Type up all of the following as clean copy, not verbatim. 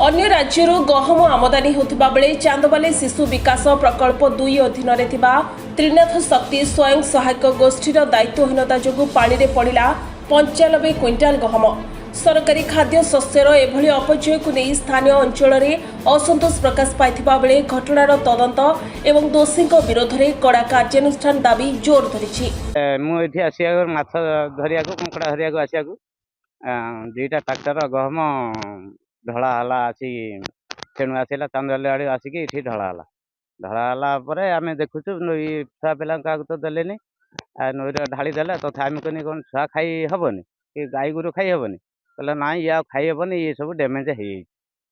अन्य राज्य गहम आमदानी होता बेले चांदबाली शिशु विकास प्रकल्प 2 अधीन त्रिनाथ शक्ति स्वयं सहायक गोष्ठीर दायित्वहीनता जो पानी में पड़ा 95 क्विंटाल गहम। सरकारी खाद्य शस्यर एभली अपचय को नहीं स्थानीय अंचल में असंतोष प्रकाश पाइथिबा बेले घटनार तदंत एवं दोषी विरोध में कड़ा कार्यानुष्ठान दाबी जोर धरी। माछ धरिया कंकड़ा धरिया आसिया दुईटा ट्राक्टर गहम ढला हला आसी तेणु आसला चांदबाली आड़े आसिक ये ढला आम देखुचु नई छुआ पिला तो देलेनि नई ढाली देला तथा आम कहनी कौन छुआ खाई हेनी कि गाई गोरु खाई हेनी कहला ना या खाई हेनी ये सब डैमेज हो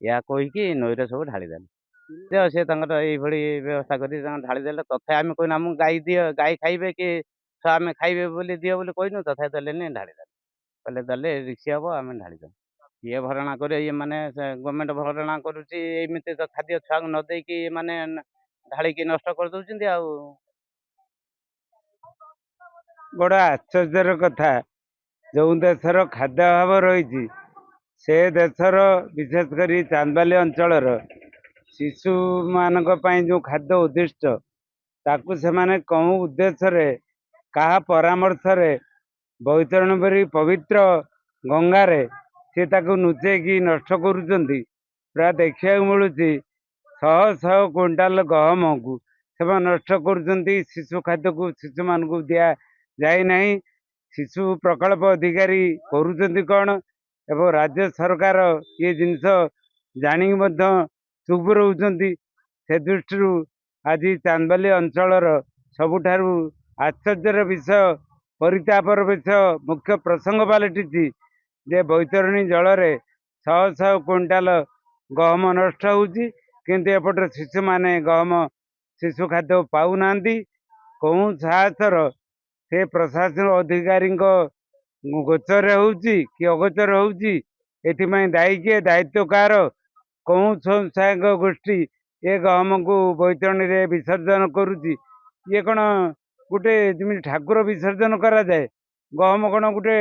या कहीकि नईर सब ढाली देले सी ये व्यवस्था कर ढाली देले तथा आम कहना आम गाई दिए गाई खाइबे कि छुआ आम खाइबे बोली दिए बोली कहनु तथा देलेनि ढाली देले कहले देले रिक्सी हम आम ढाली देले ये भरणा कर ये माने गवर्नमेंट भरणा करुच्ची तो खाद्य छुआ न देकी माने ढालिकी नष्ट कर दौरान आ बड़ा आश्चर्यर कथा जो देशर खाद्य अभाव रही से देशर विशेषकर चांदबाली अंचल शिशु मान जो खाद्य उद्दिष्ट ताकू से माने कौ उद्देश्य क्या परामर्श बैतरण बरी पवित्र गंगारे से नुचेकी नष्ट करुँच प्राय देखा मिलूँ शह शह क्विंटाल गहम को से नष्ट करुँच शिशु खाद्य को शिशु मान को दिया जाए ना शिशु प्रकल्प अधिकारी करुँच कौन एवं राज्य सरकार ये जिनस जाणी चुप रोचंती से दृष्टि आज चांदबाली अंचल सबुठारु आश्चर्यर विषय परितापर विषय मुख्य प्रसंग पलटि जे बैतरणी जल में शह शह क्विंटाल गहम नष्ट होती किंतु एपटे शिशु माने गहम शिशु खाद्य पाऊ ना कौन साहसर से प्रशासन अधिकारी गोचर होची कि अगोचर होची एथिमाई दायी किए दायित्व कार कौन स्वयं सहायक गोष्ठी ये गहम को बैतरणी रे विसर्जन करुच्ची ये कौन गोटे जमी ठाकुर विसर्जन करा जाए गहम कौन गोटे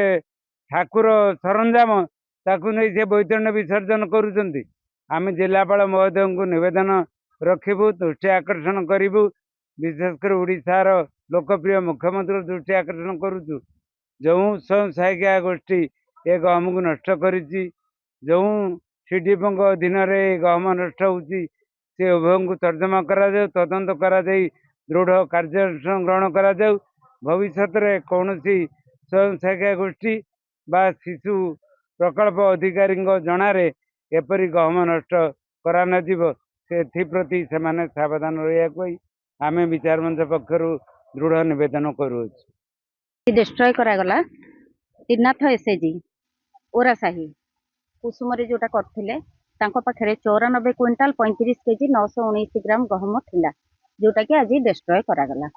ठाकुर सरंजाम ताकू नहीं से बैतरणी विसर्जन करुँच आम जिलापाल महोदय को निवेदन रखिबू दृष्टि आकर्षण करूँ विशेषकर ओडिशार लोकप्रिय मुख्यमंत्री दृष्टि आकर्षण करुचु जो स्वयं सहायिका गोष्ठी ये गहम को नष्ट करी जो सीडीपी अधीन गहम नष्ट होती से उभय को तर्जमा करा तदंत करा दृढ़ कार्यानुष्ठान ग्रहण करा भविष्य में कौन स्वयं सहायिका गोष्ठी बा शिशु प्रकल्प अधिकारी जनारे एपरी गहम नष्ट करा न से प्रति से माने सावधान रहा आम विचार मंच पक्षर दृढ़ निवेदन करूँ डिस्ट्रय करागला त्रिनाथ एसएजी ओरासाही कुसुमरे जोटा करथिले तांको पाखरे 94 क्विंटाल 35 केजी 919 ग्राम गहम थिला जोटा कि आज डिस्ट्रय करागला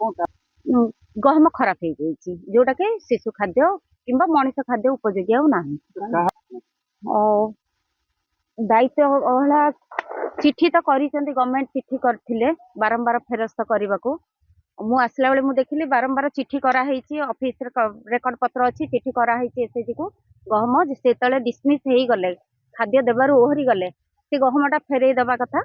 गहम खराब हो जाइए जोटा कि शिशु खाद्य किंबा मनीष खाद्य उपयोगी आना दायित्व अवहेला चिठी तो गवर्नमेंट चिठी करथिले बारंबार फेरस्त करने को मु आसला बेले मुझे देखिली बारंबार चिठी कराई ऑफिस रेकर्ड पत्र अच्छी चिठी कराई एसएचजी को गहम से डिसमिस हो गले खाद्य देवर ओहरी गले से गहमटा फेरई दबा कथा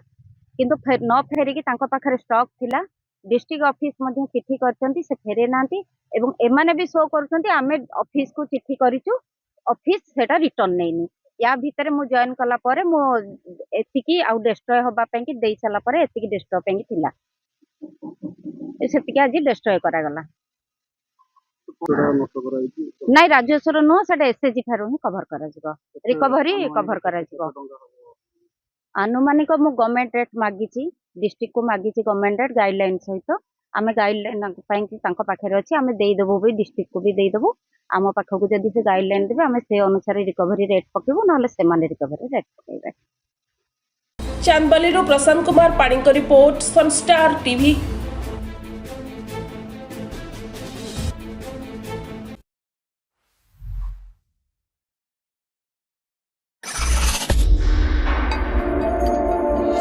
किंतु न फेरिकी पाखरे स्टॉक थिला डिस्ट्रिक्ट ऑफिस मध्य चिठी करछंती से फेरे नांती एवं एमाने भी शो करछंती आमे ऑफिस को चिठी करिचु ऑफिस सेटा रिटर्न नैनी या भितर मु जॉइन कला परे मु एतिकी आउ डिस्ट्रॉय होबा पे कि देई सला परे एतिकी डिस्ट्रॉय पे थिला सेतिकी आज डिस्ट्रॉय करा गला नहीं राजस्वर नो सेटा एसएचजी थारो ही कवर करा जिवो रिकवरी कवर करा जिवो आनुमानिक मु गवर्नमेंट रेट मागिची डिस्ट्रिक्ट को मागिची गवर्नमेंट रेट गाइडलाइन सहित आमे गाइडलाइन पाखे अच्छी आम देदेबू भी डिस्ट्रिक्ट को भी देदेबू आम पाखक जदि से गाइडलाइन देवे आम से अनुसार रिकवरी रेट पकेबू ना से रिकवरी रेट पकेबे। चांदबाली प्रशांत कुमार पाणी रिपोर्ट सनस्टार टीवी।